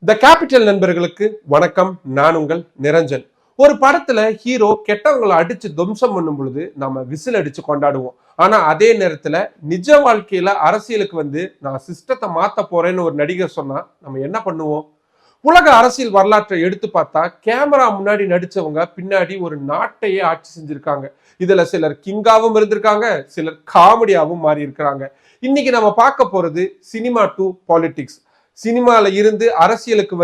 The capital நண்பர்களுக்கு வணக்கம். நான் உங்கள் நிரஞ்சன். ஒரு படத்துல ஹீரோ கெட்டவங்களை அடிச்சு துவம்சம் பண்ணும் பொழுது நம்ம விசில் அடிச்சு கொண்டாடுவோம். ஆனா அதே நேரத்துல நிஜ வாழ்க்கையில அரசியலுக்கு நான் சிஸ்டத்தை மாத்த போறேன்னு ஒரு நடிகர் சொன்னா நம்ம என்ன பண்ணுவோம்? உலக அரசியல் வரலாற்றை எடுத்து பார்த்தா கேமரா முன்னாடி நடிச்சவங்க பின்னாடி ஒரு நாட்டையே ஆட்சி செஞ்சிருக்காங்க. இதுல சிலர் கிங்காவும் இருந்திருக்காங்க, சிலர் காமெடியாவும் மாறி இருக்கிறாங்க. இன்னைக்கு நம்ம பார்க்க போறது சினிமா டு பாலிடிக்ஸ். சினிமால இருந்து அரசியலுக்கு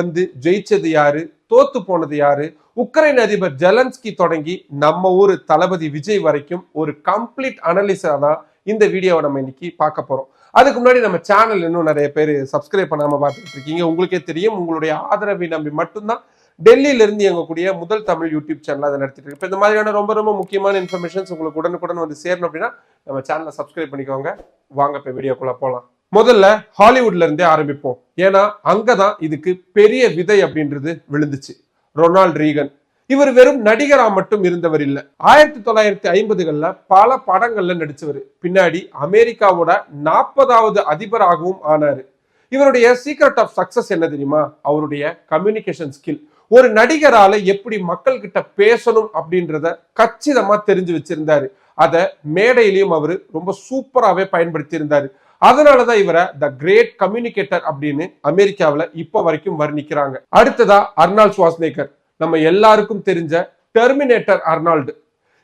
ஜெயிச்சது யாரு, தோத்து போனது யாரு, உக்ரைன் அதிபர் ஜெலன்ஸ்கி தொடங்கி நம்ம ஊர் தளபதி விஜய் வரைக்கும் ஒரு கம்ப்ளீட் அனலிஸா தான் இந்த வீடியோவை நம்ம இன்னைக்கு பார்க்க போறோம். அதுக்கு முன்னாடி நம்ம சேனல் இன்னும் நிறைய பேர் சப்ஸ்கிரைப் பண்ணாம பார்த்துட்டு இருக்கீங்க. உங்களுக்கே தெரியும், உங்களுடைய ஆதரவை நம்பி மட்டும்தான் டெல்லியில இருந்து எங்கக்கூடிய முதல் தமிழ் யூடியூப் சேனல் அதை நடத்திட்டு இருக்கு. இப்போ இந்த மாதிரியான ரொம்ப ரொம்ப முக்கியமான இன்ஃபர்மேஷன்ஸ் உங்களுக்கு உடனுக்குடன் சேரணும் அப்படின்னா நம்ம சேனலை சப்ஸ்கிரைப் பண்ணிக்கோங்க. வாங்க இப்போ வீடியோக்குள்ள போகலாம். முதல்ல ஹாலிவுட்ல இருந்தே ஆரம்பிப்போம். ஏன்னா அங்கதான் இதுக்கு பெரிய விதை அப்படின்றது விழுந்துச்சு. ரொனால்ட் ரீகன் இவர் வெறும் நடிகரா மட்டும் இருந்தவர் இல்ல. 1950கள்ல பல படங்கள்ல நடிச்சவர். பின்னாடி அமெரிக்காவோட 40வது அதிபராகவும் ஆனாரு. இவருடைய சீக்ரெட் ஆஃப் சக்சஸ் என்ன தெரியுமா? அவருடைய கம்யூனிகேஷன் ஸ்கில். ஒரு நடிகரால எப்படி மக்கள் கிட்ட பேசணும் அப்படின்றத கச்சிதமா தெரிஞ்சு வச்சிருந்தாரு. அத மேடையிலையும் அவரு ரொம்ப சூப்பராகவே பயன்படுத்தி இருந்தாரு. அதனாலதான் இவரை த கிரேட் கம்யூனிகேட்டர் அப்படின்னு அமெரிக்காவில் இப்ப வரைக்கும் வர்ணிக்கிறாங்க. அடுத்ததா அர்னால்ட் ஷ்வார்ஸ்நெகர், நம்ம எல்லாருக்கும் தெரிஞ்ச டெர்மினேட்டர் அர்னால்டு.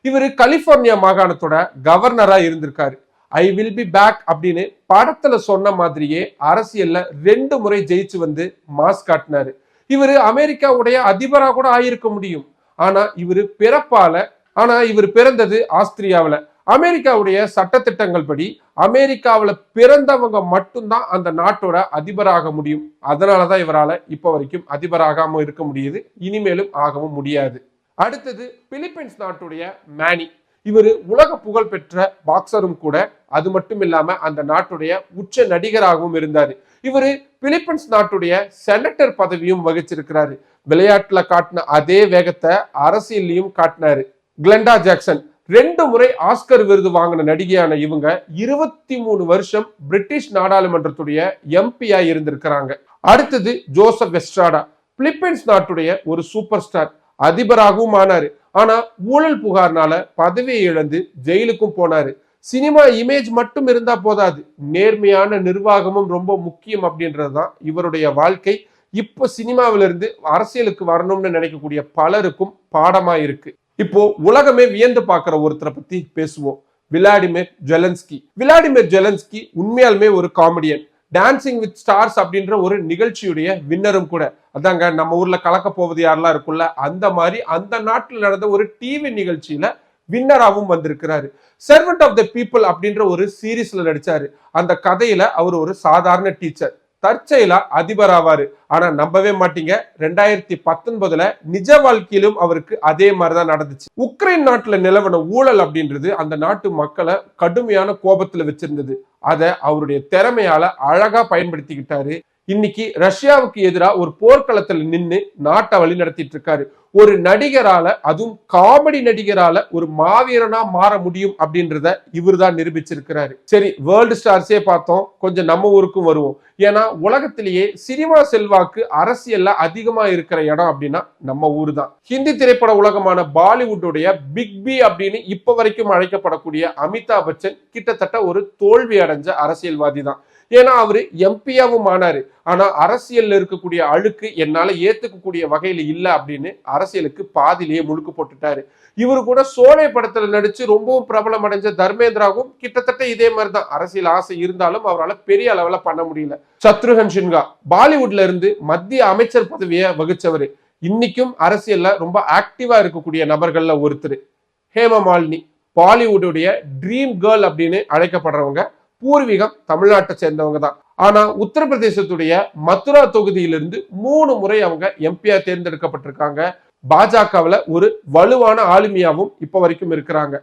இவரு கலிபோர்னியா மாகாணத்தோட கவர்னரா இருந்திருக்காரு. ஐ வில் பி பேக் அப்படின்னு படத்துல சொன்ன மாதிரியே அரசியல்ல 2 முறை ஜெயிச்சு மாஸ் காட்டினாரு. இவரு அமெரிக்காவுடைய அதிபரா கூட ஆயிருக்க முடியும். இவர் பிறந்தது ஆஸ்திரியாவில. அமெரிக்காவுடைய சட்டத்திட்டங்கள் படி அமெரிக்காவில் பிறந்தவங்க மட்டும்தான் அந்த நாட்டோட அதிபராக முடியும். அதனாலதான் இவரால் இப்ப வரைக்கும் அதிபராகாம இருக்க முடியுது, இனிமேலும் ஆகவும் முடியாது. அடுத்தது பிலிப்பைன்ஸ் நாட்டுடைய மேனி. இவர் உலக புகழ் பெற்ற பாக்ஸரும் கூட. அது மட்டும் இல்லாம அந்த நாட்டுடைய உச்ச நடிகராகவும் இருந்தாரு. இவரு பிலிப்பைன்ஸ் நாட்டுடைய செனட்டர் பதவியும் வகிச்சிருக்கிறாரு. விளையாட்டுல காட்டின அதே வேகத்தை அரசியலையும் காட்டினாரு. கிளெண்டா ஜாக்சன் 2 முறை ஆஸ்கர் விருது வாங்கின நடிகையான இவங்க 23 வருஷம் பிரிட்டிஷ் நாடாளுமன்றத்துடைய எம்பியா இருந்திருக்கிறாங்க. அடுத்தது ஜோசப் எஸ்ட்ராடா. பிலிப்பைன்ஸ் நாட்டுடைய ஒரு சூப்பர் ஸ்டார். அதிபராகவும் ஆனாரு. ஆனா ஊழல் புகார்னால பதவியை இழந்து ஜெயிலுக்கும் போனாரு. சினிமா இமேஜ் மட்டும் இருந்தா போதாது, நேர்மையான நிர்வாகமும் ரொம்ப முக்கியம் அப்படின்றதுதான் இவருடைய வாழ்க்கை. இப்ப சினிமாவிலிருந்து அரசியலுக்கு வரணும்னு நினைக்கக்கூடிய பலருக்கும் பாடமா இருக்கு. இப்போ உலகமே வியந்து பார்க்கிற ஒருத்தரை பத்தி பேசுவோம். விளாடிமிர் ஜெலன்ஸ்கி உண்மையாலுமே ஒரு காமெடியன். டான்சிங் வித் ஸ்டார்ஸ் அப்படின்ற ஒரு நிகழ்ச்சியுடைய வின்னரும் கூட. அதாங்க நம்ம ஊர்ல கலக்க போவது யாரெல்லாம் இருக்குல்ல, அந்த மாதிரி அந்த நாட்டில் நடந்த ஒரு டிவி நிகழ்ச்சியில வின்னராகவும் வந்திருக்கிறாரு. சர்வெண்ட் ஆஃப் த பீப்புள் அப்படின்ற ஒரு சீரீஸ்ல நடிச்சாரு. அந்த கதையில அவர் ஒரு சாதாரண டீச்சர், தற்செயலா அதிபர் ஆவாரு. ஆனா நம்பவே மாட்டீங்க, 2019ல நிஜ வாழ்க்கையிலும் அவருக்கு அதே மாதிரிதான் நடந்துச்சு. உக்ரைன் நாட்டுல நிலவன ஊழல் அப்படின்றது அந்த நாட்டு மக்களை கடுமையான கோபத்துல வச்சிருந்தது. அதை அவருடைய திறமையால அழகா பயன்படுத்திக்கிட்டாரு. இன்னைக்கு ரஷ்யாவுக்கு எதிராக ஒரு போர்க்களத்துல நின்று நாட்டை வழி நடத்திட்டு இருக்காரு. ஒரு நடிகரால, அதுவும் காமெடி நடிகரால ஒரு மாவீரனா மாற முடியும் அப்படின்றத இவர் தான் நிரூபிச்சிருக்கிறாரு. சரி, வேர்ல்டு ஸ்டார்ஸே பார்த்தோம், கொஞ்சம் நம்ம ஊருக்கும் வருவோம். ஏன்னா உலகத்திலேயே சினிமா செல்வாக்கு அரசியல்ல அதிகமா இருக்கிற இடம் அப்படின்னா நம்ம ஊரு தான். ஹிந்தி திரைப்பட உலகமான பாலிவுட்டுடைய பிக் பி அப்படின்னு இப்ப வரைக்கும் அழைக்கப்படக்கூடிய அமிதாப் பச்சன் கிட்டத்தட்ட ஒரு தோல்வி அடைஞ்ச அரசியல்வாதி தான். ஏன்னா அவரு எம்பியாவும் ஆனாரு. ஆனா அரசியல்ல இருக்கக்கூடிய அழுக்கு என்னால ஏத்துக்கக்கூடிய வகையில இல்ல அப்படின்னு அரசியலுக்கு பாதிலேயே முழுக்கு போட்டுட்டாரு. இவரு கூட சோலை படத்துல நடிச்சு ரொம்பவும் பிரபலம் அடைஞ்ச தர்மேந்திராவும் கிட்டத்தட்ட இதே மாதிரிதான். அரசியல் ஆசை இருந்தாலும் அவரால் பெரிய அளவுல பண்ண முடியல. சத்ருகன் சின்ஹா பாலிவுட்ல இருந்து மத்திய அமைச்சர் பதவியை வகிச்சவரு. இன்னைக்கும் அரசியல்ல ரொம்ப ஆக்டிவா இருக்கக்கூடிய நபர்கள்ல ஒருத்தர். ஹேமா மாலினி பாலிவுடைய ட்ரீம் கேர்ள் அப்படின்னு அழைக்கப்படுறவங்க. பூர்வீகம் தமிழ்நாட்டை சேர்ந்தவங்க தான். ஆனா உத்தரப்பிரதேசத்துடைய மதுரா தொகுதியிலிருந்து 3 முறை அவங்க எம்பியா தேர்ந்தெடுக்கப்பட்டிருக்காங்க. பாஜகவுல ஒரு வலுவான ஆளுமையாவும் இப்ப வரைக்கும் இருக்கிறாங்க.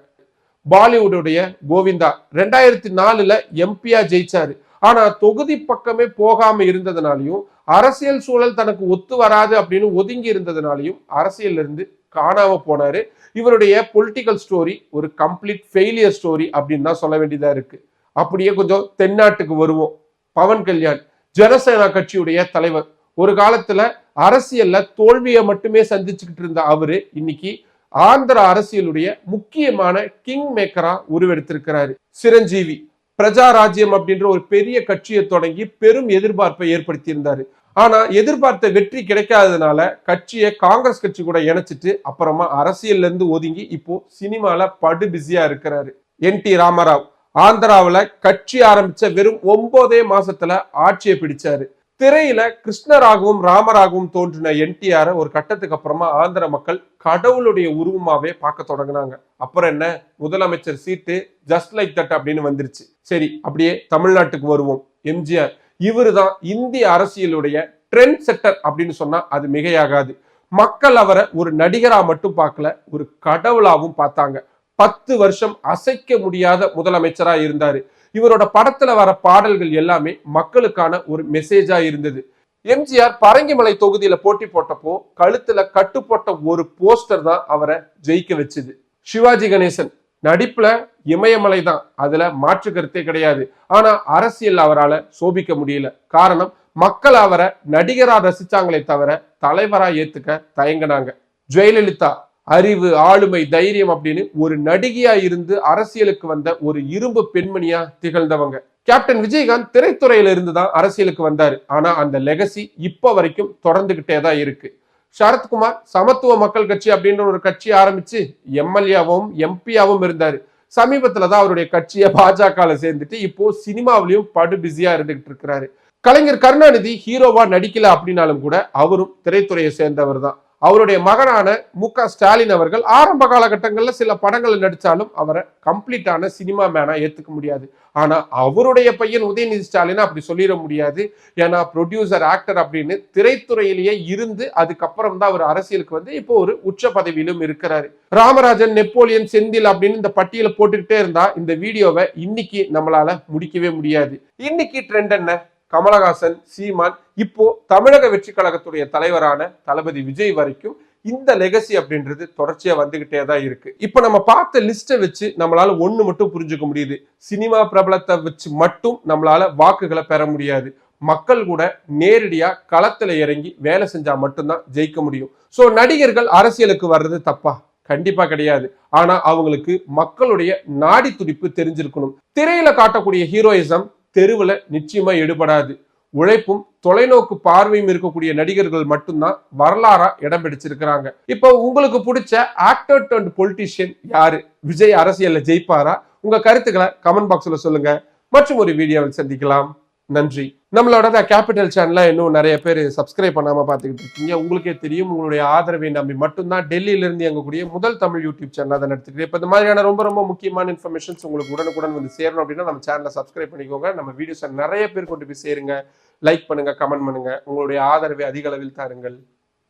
பாலிவுடைய கோவிந்தா 2004ல எம்பியா ஜெயிச்சாரு. ஆனா தொகுதி பக்கமே போகாம இருந்ததுனாலையும் அரசியல் சூழல் தனக்கு ஒத்து வராது அப்படின்னு ஒதுங்கி இருந்ததுனாலையும் அரசியல் இருந்து காணாம போனாரு. இவருடைய பொலிட்டிக்கல் ஸ்டோரி ஒரு கம்ப்ளீட் ஃபெயிலியர் ஸ்டோரி அப்படின்னு தான் சொல்ல வேண்டியதா இருக்கு. அப்படியே கொஞ்சம் தென்னாட்டுக்கு வருவோம். பவன் கல்யாண் ஜனசேனா கட்சியுடைய தலைவர். ஒரு காலத்துல அரசியல்ல தோல்வியை மட்டுமே சந்திச்சுக்கிட்டு இருந்த அவரு இன்னைக்கு ஆந்திர அரசியலுடைய முக்கியமான கிங் மேக்கரா உருவெடுத்திருக்கிறாரு. சிரஞ்சீவி பிரஜா ராஜ்யம் அப்படின்ற ஒரு பெரிய கட்சியை தொடங்கி பெரும் எதிர்பார்ப்பை ஏற்படுத்தி இருந்தாரு. ஆனா எதிர்பார்த்த வெற்றி கிடைக்காததுனால கட்சியை காங்கிரஸ் கட்சி கூட இணைச்சிட்டு அப்புறமா அரசியல்ல இருந்து ஒதுங்கி இப்போ சினிமால படு பிஸியா இருக்கிறாரு. NT ராமராவ் ஆந்திராவில கட்சி ஆரம்பிச்ச வெறும் 9 மாசத்துல ஆட்சியை பிடிச்சாரு. திரையில கிருஷ்ணராகவும் ராமராகவும் தோன்றின NTR ஒரு கட்டத்துக்கு அப்புறமா ஆந்திர மக்கள் கடவுளுடைய உருவமாவே பார்க்க தொடங்கினாங்க. அப்புறம் என்ன, முதலமைச்சர் சீட்டு ஜஸ்ட் லைக் தட் அப்படின்னு வந்துருச்சு. சரி, அப்படியே தமிழ்நாட்டுக்கு வருவோம். MGR இவரு தான் இந்திய அரசியலுடைய ட்ரெண்ட் செட்டர் அப்படின்னு சொன்னா அது மிகையாகாது. மக்கள் அவரை ஒரு நடிகரா மட்டும் பார்க்கல, ஒரு கடவுளாவும் பார்த்தாங்க. 10 வருஷம் அசைக்க முடியாத முதலமைச்சரா இருந்தாரு. இவரோட படத்துல வர பாடல்கள் எல்லாமே மக்களுக்கான ஒரு மெசேஜா இருந்தது. MGR பரங்கிமலை தொகுதியில போட்டி போட்டப்போ கழுத்துல கட்டு போட்ட ஒரு போஸ்டர் தான் அவரை ஜெயிக்க வச்சுது. சிவாஜி கணேசன் நடிப்புல இமயமலை தான், அதுல மாற்று கருத்தே கிடையாது. ஆனா அரசியல் அவரால் சோபிக்க முடியல. காரணம், மக்கள் அவரை நடிகரா ரசிச்சாங்களே தவிர தலைவரா ஏத்துக்க தயங்கினாங்க. ஜெயலலிதா அறிவு, ஆளுமை, தைரியம் அப்படின்னு ஒரு நடிகையா இருந்து அரசியலுக்கு வந்த ஒரு இரும்பு பெண்மணியா திகழ்ந்தவங்க. கேப்டன் விஜயகாந்த் திரைத்துறையில இருந்து தான் அரசியலுக்கு வந்தாரு. ஆனா அந்த லெகசி இப்ப வரைக்கும் தொடர்ந்துகிட்டே தான் இருக்கு. சரத்குமார் சமத்துவ மக்கள் கட்சி அப்படின்ற ஒரு கட்சி ஆரம்பிச்சு MLA-வும் MP-யாவும் இருந்தாரு. சமீபத்துலதான் அவருடைய கட்சியை பாஜக சேர்ந்துட்டு இப்போ சினிமாவிலையும் படு பிஸியா இருந்துகிட்டு இருக்கிறாரு. கலைஞர் கருணாநிதி ஹீரோவா நடிக்கல அப்படின்னாலும் கூட அவரும் திரைத்துறையை சேர்ந்தவர் தான். அவருடைய மகனான MK ஸ்டாலின் அவர்கள் ஆரம்ப காலகட்டங்கள்ல சில படங்களை நடிச்சாலும் அவரை கம்ப்ளீட்டான சினிமா மேனா ஏத்துக்க முடியாது. ஆனா அவருடைய பையன் உதயநிதி ஸ்டாலின் அப்படி சொல்லிட முடியாது. ஏன்னா ப்ரொடியூசர், ஆக்டர் அப்படின்னு திரைத்துறையிலேயே இருந்து அதுக்கப்புறம் தான் அவர் அரசியலுக்கு வந்து இப்போ ஒரு உச்ச பதவியிலும் இருக்கிறாரு. ராமராஜன், நெப்போலியன், செந்தில் அப்படின்னு இந்த பட்டியலை போட்டுக்கிட்டே இருந்தா இந்த வீடியோவை இன்னைக்கு நம்மளால முடிக்கவே முடியாது. இன்னைக்கு ட்ரெண்ட் என்ன? கமலஹாசன், சீமான், இப்போ தமிழக வெற்றி கழகத்துடைய தலைவரான தளபதி விஜய் வரைக்கும் இந்த லெகசி அப்படின்றது தொடர்ச்சியா வந்துகிட்டே தான் இருக்கு. இப்ப நம்ம பார்த்த லிஸ்ட்டை வச்சு நம்மளால ஒண்ணு மட்டும் புரிஞ்சுக்க முடியுது. சினிமா பிரபலத்தை வச்சு மட்டும் நம்மளால வாக்குகளை பெற முடியாது. மக்கள் கூட நேரடியா களத்துல இறங்கி வேலை செஞ்சா மட்டும்தான் ஜெயிக்க முடியும். சோ நடிகர்கள் அரசியலுக்கு வர்றது தப்பா? கண்டிப்பா கிடையாது. ஆனா அவங்களுக்கு மக்களுடைய நாடி துடிப்பு தெரிஞ்சிருக்கணும். திரையில காட்டக்கூடிய ஹீரோயிசம் தெருவுல நிச்சயமா எடுபடாது. உழைப்பும் தொலைநோக்கு பார்வையும் இருக்கக்கூடிய நடிகர்கள் மட்டும்தான் வரலாறா இடம் பிடிச்சிருக்கிறாங்க. இப்போ உங்களுக்கு பிடிச்ச ஆக்டர் டர்ன்ட் பொலிட்டிஷியன் யாரு? விஜய் அரசியல்ல ஜெயிப்பாரா? உங்க கருத்துக்களை கமெண்ட் பாக்ஸ்ல சொல்லுங்க. மற்றும் ஒரு வீடியோவில் சந்திக்கலாம். நன்றி. நம்மளோட கேபிட்டல் சேனலை இன்னும் நிறைய பேர் சப்ஸ்கிரைப் பண்ணாம பார்த்துக்கிட்டு இருக்கீங்க. உங்களுக்கே தெரியும், உங்களுடைய ஆதரவை நம்பி மட்டும்தான் டெல்லியில இருந்து எங்கக்கூடிய முதல் தமிழ் யூடியூப் சேனல் அதை நடத்திட்டு. இப்போ இந்த மாதிரியான ரொம்ப ரொம்ப முக்கியமான இன்ஃபர்மேஷன்ஸ் உங்களுக்கு உடனுக்குடன் வந்து சேரணும் அப்படின்னா நம்ம சேனலை சப்ஸ்கிரைப் பண்ணிக்கோங்க. நம்ம வீடியோஸை நிறைய பேர் கொண்டு போய் சேருங்க. லைக் பண்ணுங்க, கமெண்ட் பண்ணுங்க. உங்களுடைய ஆதரவை அதிக அளவில் தாருங்கள்.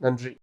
நன்றி.